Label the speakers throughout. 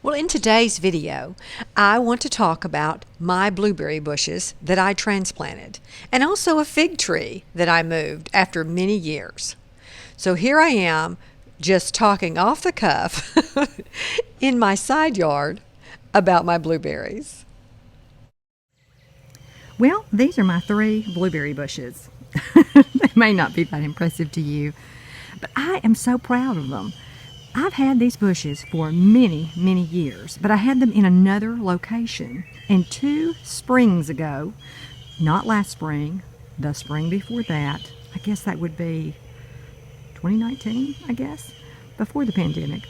Speaker 1: Well, in today's video, I want to talk about my blueberry bushes that I transplanted and also a fig tree that I moved after many years. So here I am just talking off the cuff in my side yard about my blueberries.
Speaker 2: Well, these are my 3 blueberry bushes. They may not be that impressive to you, but I am so proud of them. I've had these bushes for many, many years, but I had them in another location. And 2 springs ago, not last spring, the spring before that, I guess that would be 2019, I guess, before the pandemic,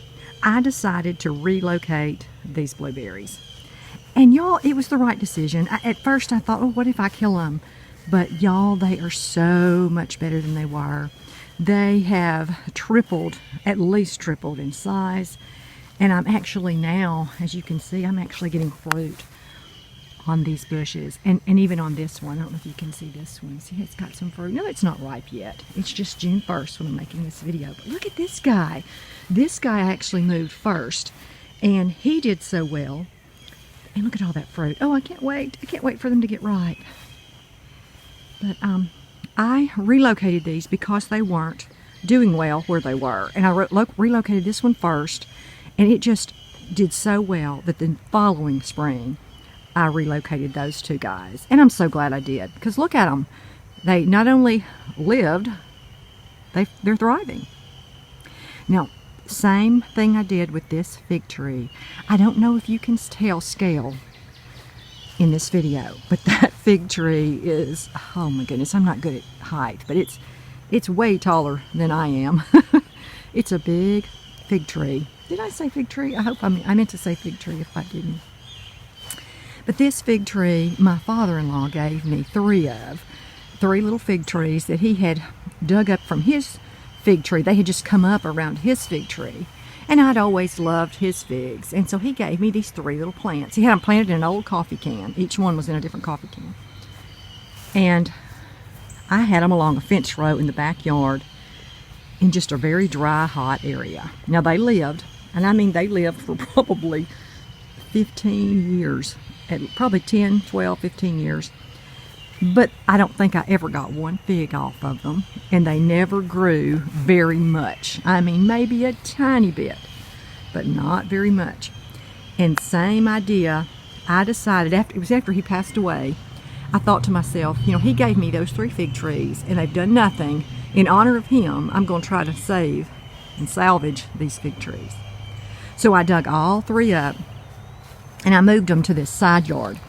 Speaker 2: I decided to relocate these blueberries. And y'all, it was the right decision. At first I thought, oh, what if I kill them? But y'all, they are so much better than they were. They have tripled, at least tripled in size. And I'm actually now, as you can see, I'm actually getting fruit on these bushes. And even on this one. I don't know if you can see this one. See, it's got some fruit. No, it's not ripe yet. It's just June 1st when I'm making this video. But look at this guy. This guy actually moved first. And he did so well. And look at all that fruit. Oh, I can't wait. I can't wait for them to get ripe. But I relocated these because they weren't doing well where they were. And I relocated this one first, and it just did so well that the following spring, I relocated those 2 guys. And I'm so glad I did, because look at them. They not only lived, they're thriving. Now, same thing I did with this fig tree. I don't know if you can tell scale in this video, but that fig tree is, oh my goodness, I'm not good at height, but it's way taller than I am. It's a big fig tree. Did I say fig tree? I meant to say fig tree if I didn't. But this fig tree, my father-in-law gave me 3 little fig trees that he had dug up from his fig tree. They had just come up around his fig tree. And I'd always loved his figs. And so he gave me these 3 little plants. He had them planted in an old coffee can. Each one was in a different coffee can. And I had them along a fence row in the backyard in just a very dry, hot area. Now they lived, and I mean they lived for probably 15 years. Probably 10, 12, 15 years. But I don't think I ever got one fig off of them, and they never grew very much. I mean, maybe a tiny bit, but not very much. And same idea, I decided, it was after he passed away, I thought to myself, you know, he gave me those 3 fig trees, and they've done nothing. In honor of him, I'm going to try to save and salvage these fig trees. So I dug all 3 up, and I moved them to this side yard.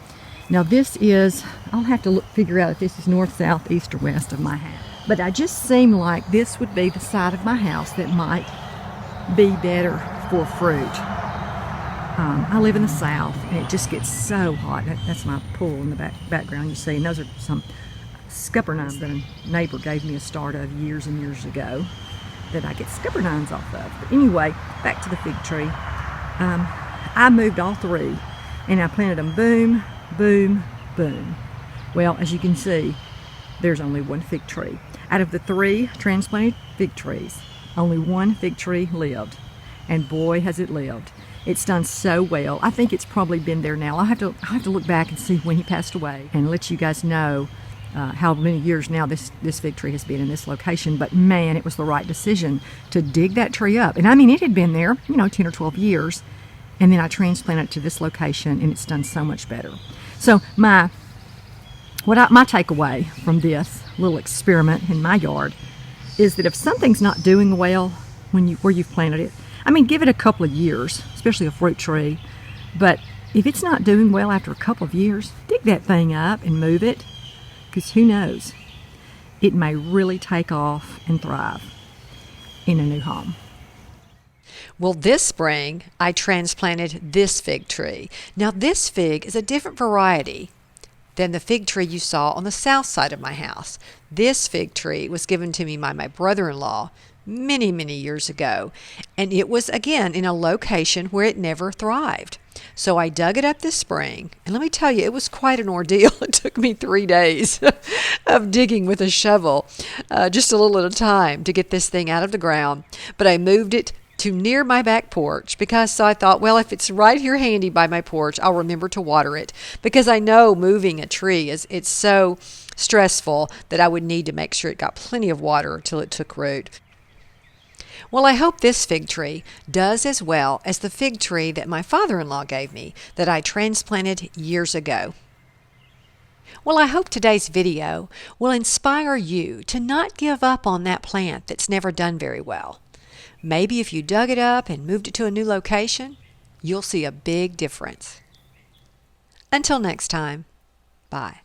Speaker 2: Now this is, I'll have to figure out if this is north, south, east, or west of my house. But I just seemed like this would be the side of my house that might be better for fruit. I live in the south, and it just gets so hot. That's my pool in the background you see. And those are some scuppernines that a neighbor gave me a start of years and years ago that I get scuppernines off of. But anyway, back to the fig tree. I moved all 3, and I planted them boom, boom, boom. Well, as you can see, there's only 1 fig tree. Out of the 3 transplanted fig trees, only 1 fig tree lived. And boy, has it lived. It's done so well. I think it's probably been there now. I'll have to look back and see when he passed away and let you guys know how many years now this fig tree has been in this location. But man, it was the right decision to dig that tree up. And I mean, it had been there, 10 or 12 years. And then I transplanted it to this location, and it's done so much better. So my takeaway from this little experiment in my yard is that if something's not doing well where you've planted it, I mean, give it a couple of years, especially a fruit tree. But if it's not doing well after a couple of years, dig that thing up and move it, because who knows? It may really take off and thrive in a new home.
Speaker 1: Well, this spring, I transplanted this fig tree. Now, this fig is a different variety than the fig tree you saw on the south side of my house. This fig tree was given to me by my brother-in-law many, many years ago, and it was, again, in a location where it never thrived. So I dug it up this spring, and let me tell you, it was quite an ordeal. It took me 3 days of digging with a shovel, just a little at a time, to get this thing out of the ground. But I moved it to near my back porch because I thought, well, if it's right here handy by my porch, I'll remember to water it because I know moving a tree it's so stressful that I would need to make sure it got plenty of water until it took root. Well, I hope this fig tree does as well as the fig tree that my father-in-law gave me that I transplanted years ago. Well, I hope today's video will inspire you to not give up on that plant that's never done very well. Maybe if you dug it up and moved it to a new location, you'll see a big difference. Until next time, bye.